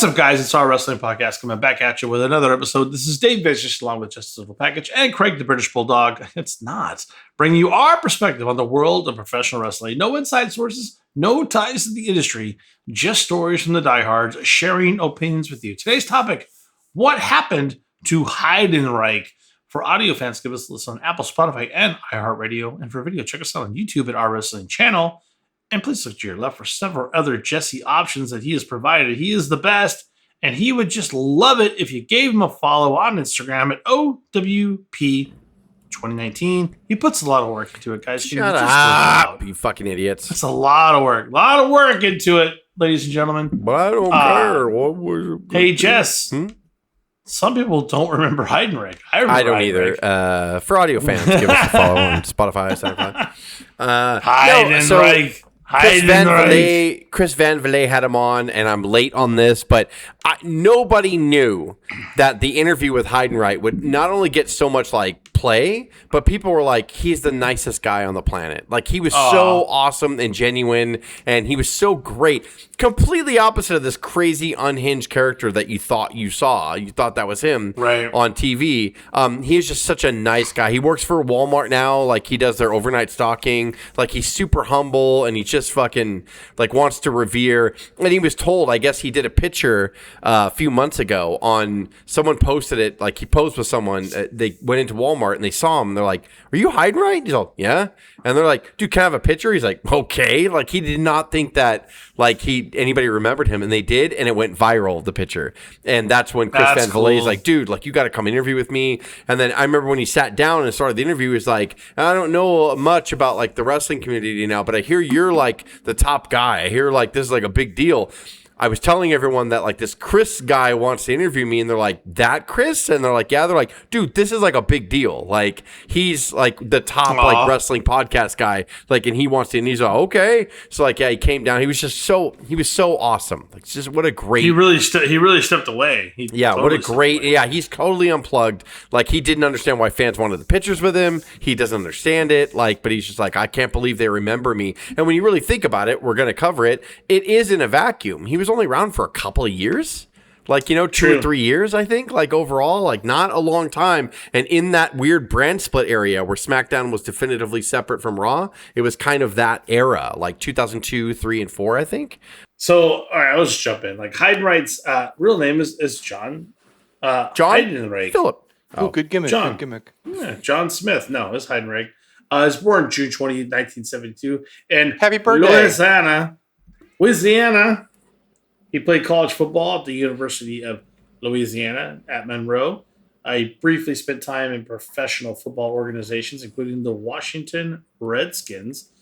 What's up, guys? It's our wrestling podcast coming back at you with another episode. This is Dave Vicious along with Just a Little Package and Craig the British Bulldog. It's not bringing you our perspective on the world of professional wrestling. No inside sources, no ties to the industry, just stories from the diehards, sharing opinions with you. Today's topic: what happened to Heidenreich? For audio fans, give us a listen on Apple, Spotify, and iHeartRadio. And for video, check us out on YouTube at our wrestling channel. And please look to your left for several other Jesse options that he has provided. He is the best, and he would just love it if you gave him a follow on Instagram at O.W.P 2019. He puts a lot of work into it, guys. Shut up, you fucking idiots. It's a lot of work. A lot of work into it, ladies and gentlemen. But I don't care. What was it? Hey, Jess. Some people don't remember Heidenreich. I don't either. For audio fans, give us a follow on Spotify, SoundCloud. Heidenreich. Chris Van Vliet had him on, and I'm late on this, but nobody knew that the interview with Heidenreich would not only get so much like play, but people were like, he's the nicest guy on the planet. Like, he was so awesome and genuine, and he was so great. Completely opposite of this crazy unhinged character that you thought you saw. You thought that was him on TV. He is just such a nice guy. He works for Walmart now. Like, he does their overnight stocking. Like, he's super humble, and he just fucking like wants to revere. And he was told, I guess he did a picture a few months ago on, someone posted it, like he posed with someone. They went into Walmart and they saw him. They're like, "Are you Heidenreich?" He's like, "Yeah." And they're like, "Dude, can I have a picture?" He's like, "Okay." Like, he did not think that like anybody remembered him, and they did, and it went viral, the picture. And that's when Chris Van Vliet is like, "Dude, like, you got to come interview with me." And then I remember when he sat down and started the interview, he's like, "I don't know much about like the wrestling community now, but I hear you're like the top guy. I hear like this is like a big deal. I was telling everyone that like this Chris guy wants to interview me," and they're like, "That Chris?" And they're like, "Yeah." They're like, "Dude, this is like a big deal. Like, he's like the top like wrestling podcast guy. Like, and he wants to." And he's like, "Okay." So like, yeah, he came down. He was so awesome. Like, just what a great. He really stepped away. What a great. Yeah, he's totally unplugged. Like, he didn't understand why fans wanted the pictures with him. He doesn't understand it. Like, but he's just like, I can't believe they remember me. And when you really think about it, we're gonna cover it. It is in a vacuum. He was only around for a couple of years, like, 2 or 3 years, I think, like overall, like not a long time. And in that weird brand split area where SmackDown was definitively separate from Raw, it was kind of that era, like 2002, 3, and 4, I think. So, all right, let's jump in. Like, Heidenreich's real name is John Heidenreich. Philip. Oh, good gimmick. John. Good gimmick. Yeah, John Smith. No, it's Heidenreich. He was born June 20, 1972. And Happy birthday. Louisiana. He played college football at the University of Louisiana at Monroe. He briefly spent time in professional football organizations, including the Washington Redskins.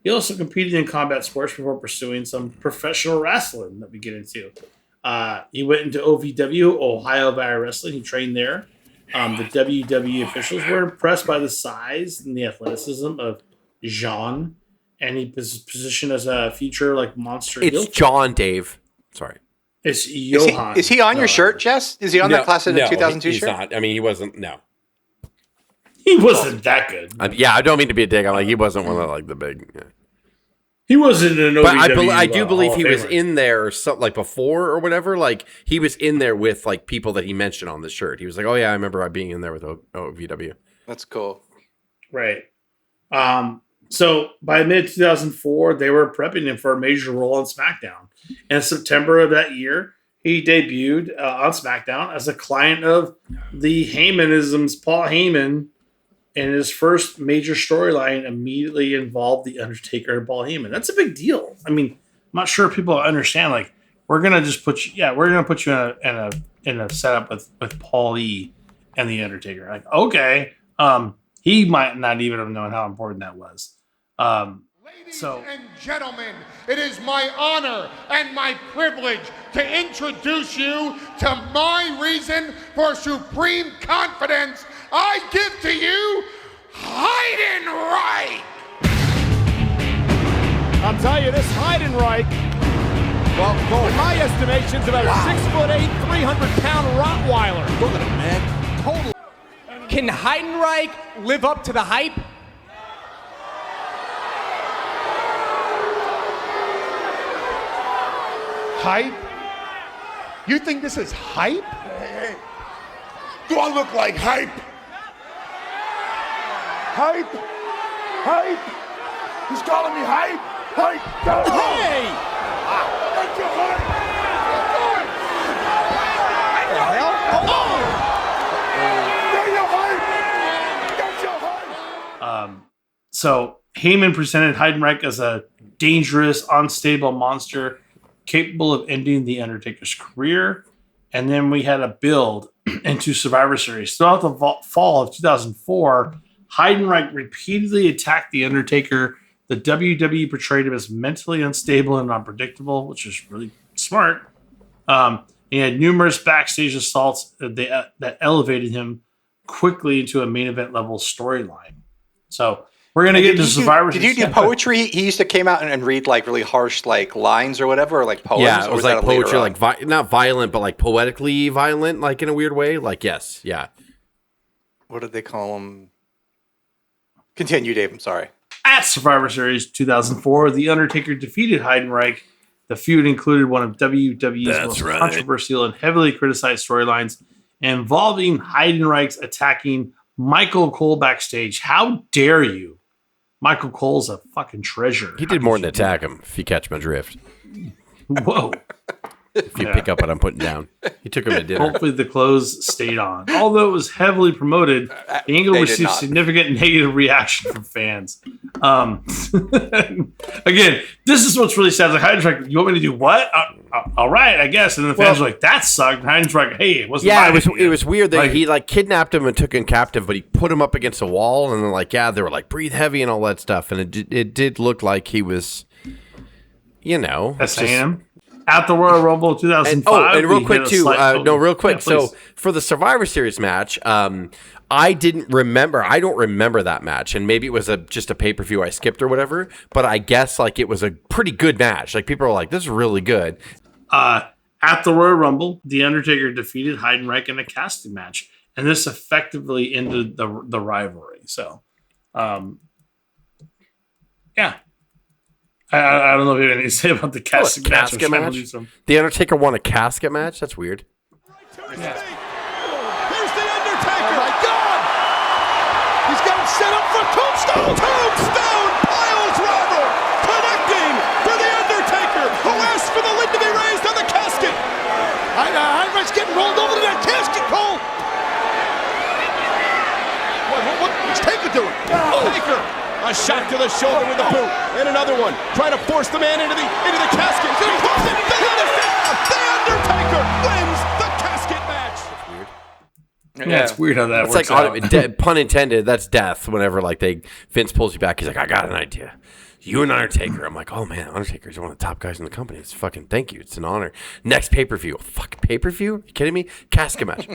He also competed in combat sports before pursuing some professional wrestling that we get into. He went into OVW, Ohio Valley Wrestling. He trained there. The WWE officials were impressed by the size and the athleticism of Jean, and he was positioned as a future like monster. It's John, Dave. Sorry. It's Johan. Is he on your shirt, Jess? Is he on that class of the 2002 shirt? He's not. I mean, he wasn't. No. He wasn't that good. I don't mean to be a dick. I'm like, he wasn't one of like the big. Yeah. He wasn't an OVW. But I do believe he was in there like before or whatever. Like, he was in there with like people that he mentioned on the shirt. He was like, "Oh yeah, I remember being in there with OVW." That's cool. Right. So by mid-2004, they were prepping him for a major role on SmackDown. In September of that year, he debuted on SmackDown as a client of the Heymanisms, Paul Heyman, and his first major storyline immediately involved The Undertaker and Paul Heyman. That's a big deal. I mean, I'm not sure people understand. Like, we're gonna just put you, we're gonna put you in a setup with Paul E and The Undertaker. Like, okay, he might not even have known how important that was. Ladies and gentlemen, it is my honor and my privilege to introduce you to my reason for supreme confidence. I give to you Heidenreich. I'll tell you, this Heidenreich, well, in my estimation's about a 6'8", 300-pound Rottweiler. Look at him, man. Total. Can Heidenreich live up to the hype? Hype? You think this is hype? Hey. Do I look like hype? Hype? Hype? He's calling me hype? Hype? Hey! That's your hype! What the hell? That's your hype! So Heyman presented Heidenreich as a dangerous, unstable monster capable of ending The Undertaker's career. And then we had a build into Survivor Series. Throughout the fall of 2004, Heidenreich repeatedly attacked The Undertaker. The WWE portrayed him as mentally unstable and unpredictable, which is really smart. He had numerous backstage assaults that elevated him quickly into a main event level storyline. So we're going to get to Survivor Series. Did you do poetry? He used to came out and read like really harsh like lines or whatever, or like poems. Yeah, it or was that like a later poetry, on? like not violent, but like poetically violent, like in a weird way. Like, yes, yeah. What did they call him? Continue, Dave. I'm sorry. At Survivor Series 2004, The Undertaker defeated Heidenreich. The feud included one of WWE's most controversial and heavily criticized storylines involving Heidenreich's attacking Michael Cole backstage. How dare you? Michael Cole's a fucking treasure. He did more than attack him, if you catch my drift. Whoa. If you pick up what I'm putting down. He took him to dinner. Hopefully the clothes stayed on. Although it was heavily promoted, the angle They did received not. significant negative reaction from fans. Again, this is what's really sad. Like, Heidenreich, you want me to do what? All right, I guess. And the fans were like, that sucked. And Heidenreich, hey, it wasn't Yeah, my it idea. was weird that he like kidnapped him and took him captive, but he put him up against a wall, and then like, yeah, they were like, breathe heavy and all that stuff, and it did look like he was, you know, SAM. At the Royal Rumble 2005. And real we quick hit a too, slight- real quick. Yeah, please. So for the Survivor Series match, I don't remember that match, and maybe it was just a pay-per-view I skipped or whatever, but I guess like it was a pretty good match. Like people were like, this is really good. At the Royal Rumble, The Undertaker defeated Heidenreich in a casting match, and this effectively ended the rivalry. So, yeah. I don't know if you have anything to say about the casting match. Casket match? The Undertaker won a casket match? That's weird. Here's the Undertaker. Oh my God! He's got him set up for Tombstone. Tombstone piles driver connecting for the Undertaker, who asked for the lid to be raised on the casket. Heidenreich's getting rolled over to that casket, Cole. What's Taker doing? Taker. A shot to the shoulder with the boot, and another one trying to force the man into the casket. He's gonna push it. The Undertaker wins the casket match. Yeah, it's weird how that It's works like out. pun intended. That's death. Whenever like Vince pulls you back, he's like, I got an idea. You and Undertaker. I'm like, oh man, Undertaker's one of the top guys in the company. It's fucking thank you. It's an honor. Next pay-per-view. Fucking pay-per-view? Are you kidding me? Casket match.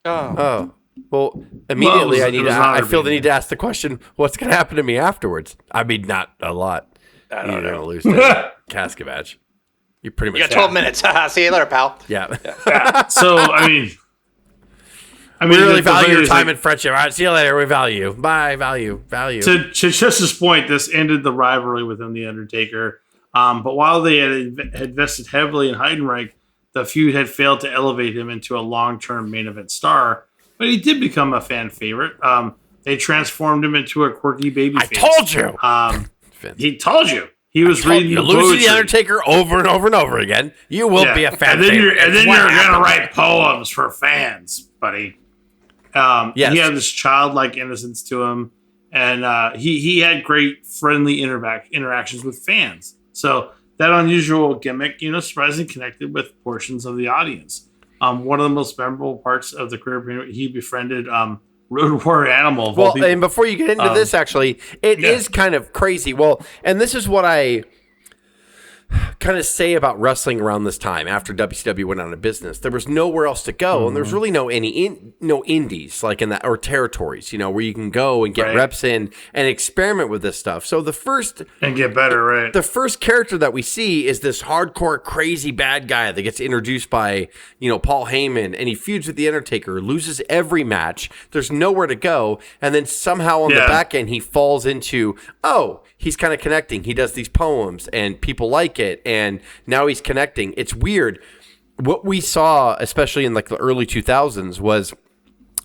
Oh. Well, immediately Well, I feel the need to ask the question, what's going to happen to me afterwards? I mean, not a lot. You're going to lose the casket match. You're pretty much You got 12 minutes. See you later, pal. Yeah. So, I mean, We really the value thing your is, time like, and friendship. All right, see you later. We value you. Bye. Value. To Chess's point, this ended the rivalry within The Undertaker. But while they had invested heavily in Heidenreich, the feud had failed to elevate him into a long-term main event star. But he did become a fan favorite. They transformed him into a quirky babyface. I told you. He told you. He was reading You're the losing poetry. the Undertaker over and over and over again. You will be a fan And then favorite. you're It's what going to happened. write poems for fans, buddy. Yes. He had this childlike innocence to him, and he had great friendly interactions with fans. So that unusual gimmick, surprisingly connected with portions of the audience. One of the most memorable parts of the career, he befriended Road Warrior Animal. Of all Well, people. and before you get into this, actually, it is kind of crazy. Well, and this is what I kind of say about wrestling around this time after WCW went out of business. There was nowhere else to go, and there's really no indies like in that or territories, where you can go and get reps in and experiment with this stuff. So and get better, right? The first character that we see is this hardcore, crazy bad guy that gets introduced by, Paul Heyman, and he feuds with The Undertaker, loses every match. There's nowhere to go. And then somehow on the back end, he falls into, he's kind of connecting. He does these poems and people like it. And now he's connecting. It's weird. what we saw, especially in like the early 2000s, was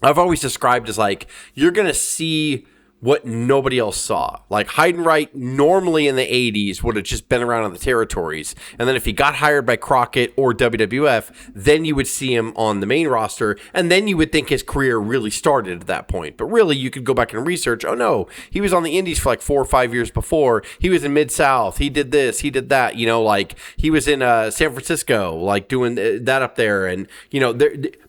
I've always described as like you're going to see what nobody else saw. Like Heidenreich normally in the 80s would have just been around on the territories. And then if he got hired by Crockett or WWF, then you would see him on the main roster. And then you would think his career really started at that point. But really, you could go back and research. Oh, no, he was on the Indies for like 4 or 5 years before. He was in Mid-South. He did this. He did that. You know, like he was in San Francisco, like doing that up there. And, you know,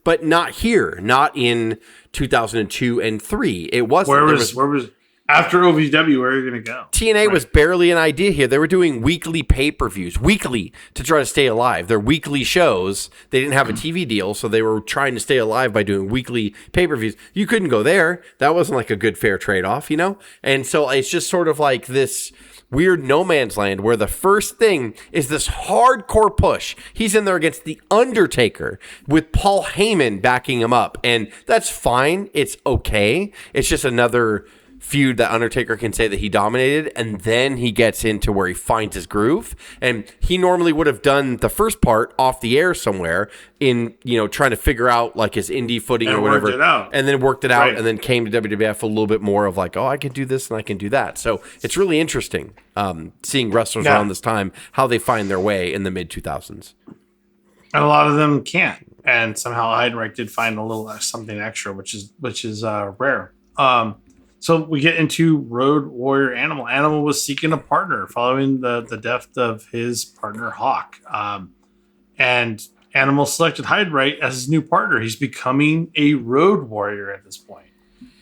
but not here, not in 2002 and 3. It wasn't. Where was after OVW? Where are you going to go? TNA was barely an idea here. They were doing weekly pay-per-views, weekly, to try to stay alive. They're weekly shows. They didn't have a TV deal, so they were trying to stay alive by doing weekly pay-per-views. You couldn't go there. That wasn't like a good fair trade-off, you know? And so it's just sort of like this weird no man's land where the first thing is this hardcore push. He's in there against The Undertaker with Paul Heyman backing him up. And that's fine. It's okay. It's just another feud that Undertaker can say that he dominated, and then he gets into where he finds his groove. And he normally would have done the first part off the air somewhere in, you know, trying to figure out like his indie footing and or whatever, worked it out. And then worked it out, Right. and then came to WWF a little bit more of like, oh, I can do this and I can do that. So it's really interesting seeing wrestlers around this time, how they find their way in the mid 2000s. And a lot of them can't. And somehow Heidenreich did find a little something extra, which is rare. So we get into Road Warrior Animal. Animal was seeking a partner following the death of his partner Hawk. And Animal selected Heidenreich as his new partner. He's becoming a Road Warrior at this point.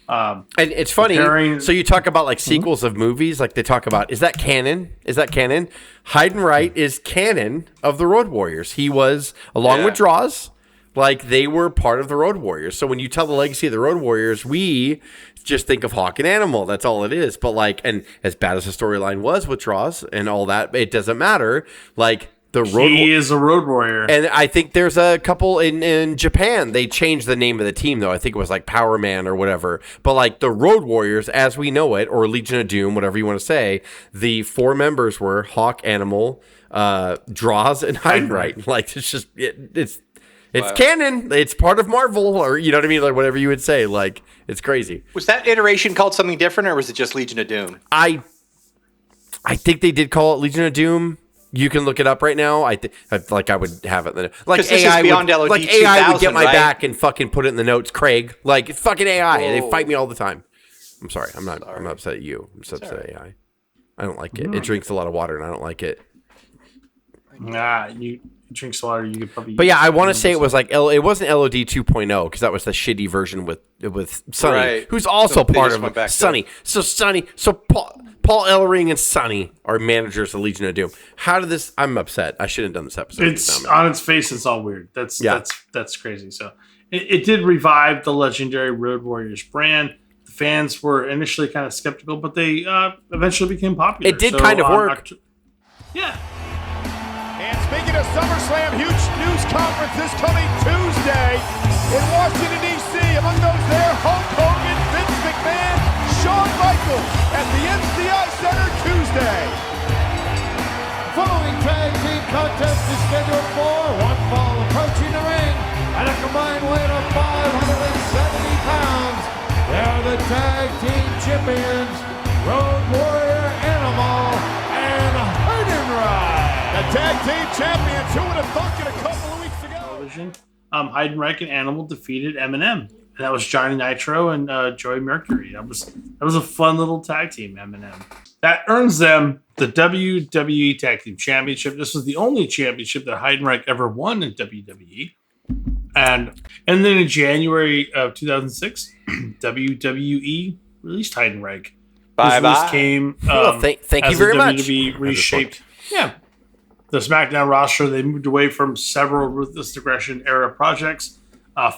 And it's funny. So you talk about like sequels of movies, like they talk about, is that canon? Is that canon? Heidenreich is canon of the Road Warriors. He was, along with Draws, like they were part of the Road Warriors. So when you tell the legacy of the Road Warriors, we just think of Hawk and Animal. That's all it is. But like, and as bad as the storyline was with Draws and all that, it doesn't matter. Like the Road He is a Road Warrior. And I think there's a couple in Japan. They changed the name of the team, though. I think it was like Power Man or whatever. But like the Road Warriors, as we know it, or Legion of Doom, whatever you want to say, the 4 members were Hawk, Animal, Draws, and Heidenreich. Like it's just it's canon. It's part of Marvel, or you know what I mean, like whatever you would say. Like it's crazy. Was that iteration called something different, or was it just Legion of Doom? I think they did call it Legion of Doom. You can look it up right now. I would have it. Like AI would get my back and fucking put it in the notes. Craig, like it's fucking AI. Whoa. They fight me all the time. I'm sorry. I'm not upset at you. I'm upset at AI. I don't like it. It drinks a lot of water, and I don't like it. Nah, you drinks water. You could probably. But yeah, I want to say it was like it wasn't LOD 2.0 because that was the shitty version with Sonny, who's also part of Sonny. So Paul Ellering and Sonny are managers of Legion of Doom. How did this? I'm upset. I shouldn't have done this episode. It's on its face. It's all weird. That's crazy. So it did revive the legendary Road Warriors brand. The fans were initially kind of skeptical, but they eventually became popular. It did kind of work. Yeah. And speaking of SummerSlam, huge news conference this coming Tuesday in Washington, D.C. Among those there, Hulk Hogan, Vince McMahon, Shawn Michaels at the MCI Center Tuesday. Following tag team contest is scheduled for one fall approaching the ring at a combined weight of 570 pounds. They are the tag team champions, Road Warrior Animal and Heidenreich. The tag team champions, who would have thought it a couple of weeks ago? Television. Heidenreich and Animal defeated Eminem. And that was Johnny Nitro and Joey Mercury. That was a fun little tag team, Eminem. That earns them the WWE Tag Team Championship. This was the only championship that Heidenreich ever won in WWE. And then in January of 2006, WWE released Heidenreich. Bye-bye. Came thank you very much. WWE reshaped. Yeah. The SmackDown roster, they moved away from several Ruthless Aggression era projects.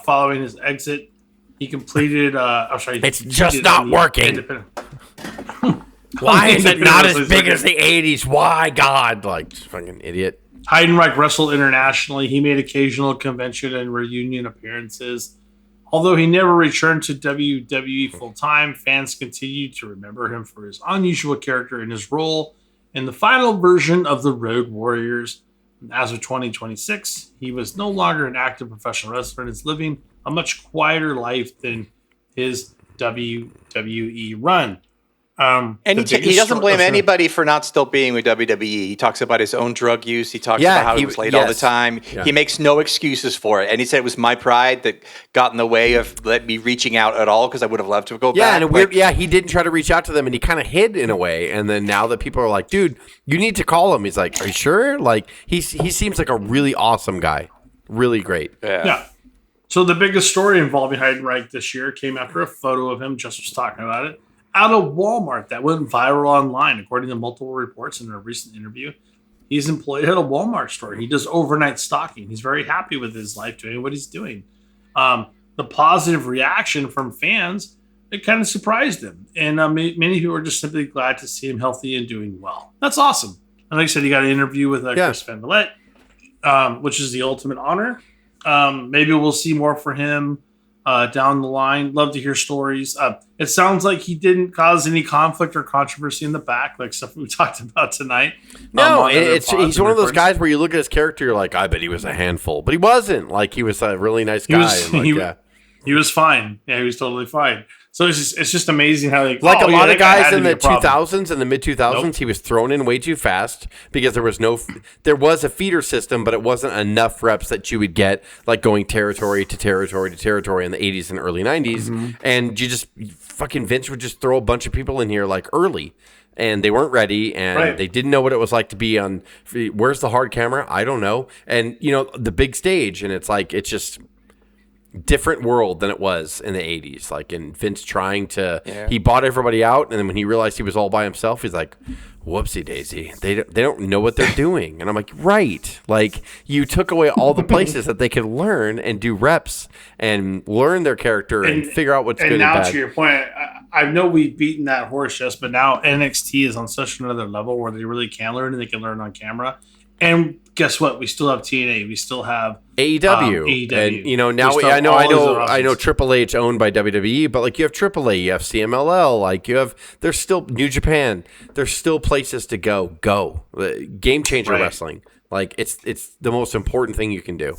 Following his exit, he completed. It's just not working. Why is it not as big as the 80s? Why, God? Like, fucking idiot. Heidenreich wrestled internationally. He made occasional convention and reunion appearances. Although he never returned to WWE full-time, fans continued to remember him for his unusual character in his role in the final version of the Road Warriors As of 2026, he was no longer an active professional wrestler and is living a much quieter life than his WWE run. And he doesn't blame anybody for not still being with WWE. He talks about his own drug use. He talks about how he was late all the time. Yeah. He makes no excuses for it. And he said it was my pride that got in the way of me reaching out at all because I would have loved to go back. And he didn't try to reach out to them and he kind of hid in a way. And then now that people are like, dude, you need to call him. He's like, are you sure? Like, he seems like a really awesome guy. Really great. Yeah. So the biggest story involving Heidenreich this year came after a photo of him, just was talking about it, out of Walmart that went viral online, according to multiple reports in a recent interview. He's employed at a Walmart store. He does overnight stocking. He's very happy with his life, doing what he's doing. The positive reaction from fans, it kind of surprised him. And many people are just simply glad to see him healthy and doing well. That's awesome. And like I said, he got an interview with Chris Van Vliet, which is the ultimate honor. Maybe we'll see more for him down the line. Love to hear stories. It sounds like he didn't cause any conflict or controversy in the back, like stuff we talked about tonight. No, he's one of those guys where you look at his character, you're like, I bet he was a handful, but he wasn't. Like, he was a really nice guy. He was fine. Yeah, he was totally fine. So it's just amazing how a lot of guys in the 2000s and the mid 2000s, he was thrown in way too fast because there was a feeder system, but it wasn't enough reps that you would get like going territory to territory to territory in the 80s and early 90s. And fucking Vince would just throw a bunch of people in here like early. And they weren't ready, and they didn't know what it was like to be on. Where's the hard camera? I don't know. And the big stage, and it's just different world than it was in the 80s. Like, in Vince trying to, he bought everybody out, and then when he realized he was all by himself, he's like, whoopsie daisy, they don't know what they're doing. And I'm like, right, like, you took away all the places that they could learn and do reps and learn their character and figure out what's good and bad. And now to your point, I know we've beaten that horse just, but now NXT is on such another level where they really can learn and they can learn on camera. And guess what? We still have TNA. We still have AEW. And now I know Triple H owned by WWE, but like you have AAA, you have CMLL, like there's still New Japan. There's still places to go. Game changer wrestling. Like it's the most important thing you can do.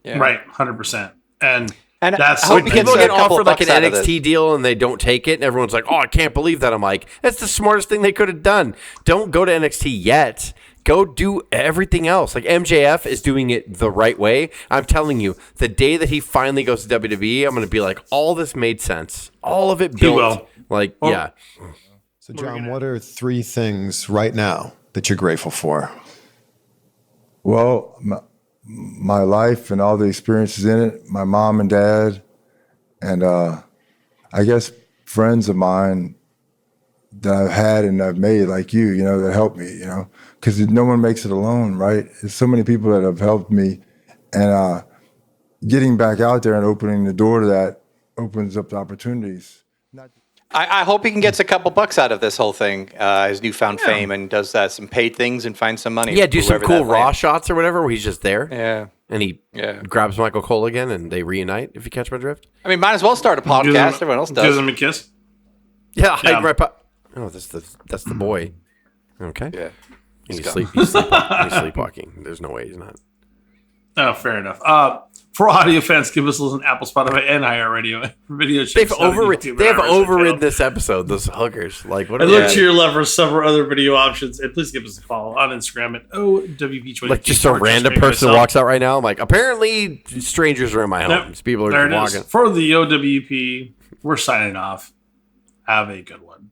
Yeah. Right, 100%. And that's when people get offered like an NXT deal and they don't take it, and everyone's like, "Oh, I can't believe that." I'm like, "That's the smartest thing they could have done." Don't go to NXT yet. Go do everything else. Like MJF is doing it the right way. I'm telling you, the day that he finally goes to WWE, I'm going to be like, all this made sense. All of it built. He will. Like, yeah. So, John, what are 3 things right now that you're grateful for? Well, my life and all the experiences in it, my mom and dad, and I guess friends of mine that I've had and I've made, like you that helped me, because no one makes it alone, right? There's so many people that have helped me, and getting back out there and opening the door to that opens up the opportunities. I hope he can get a couple bucks out of this whole thing, his newfound fame, and does some paid things and finds some money. Yeah, do some cool Raw shots or whatever where he's just there. Yeah. And he grabs Michael Cole again and they reunite, if you catch my drift. I mean, might as well start a podcast. Everyone else does. Gives him a kiss. Yeah. Oh, that's the boy. Okay. Yeah. He's sleepwalking. There's no way he's not. Oh, fair enough. For audio fans, give us a listen Apple, Spotify, and iHeartRadio. For video they have overridden this episode, those hookers. Like, what? And look to your left for several other video options. And please give us a follow on Instagram at O.W.P. Like just a random person walks out right now. I'm like, apparently strangers are in my home. People are just walking. For the O.W.P., we're signing off. Have a good one.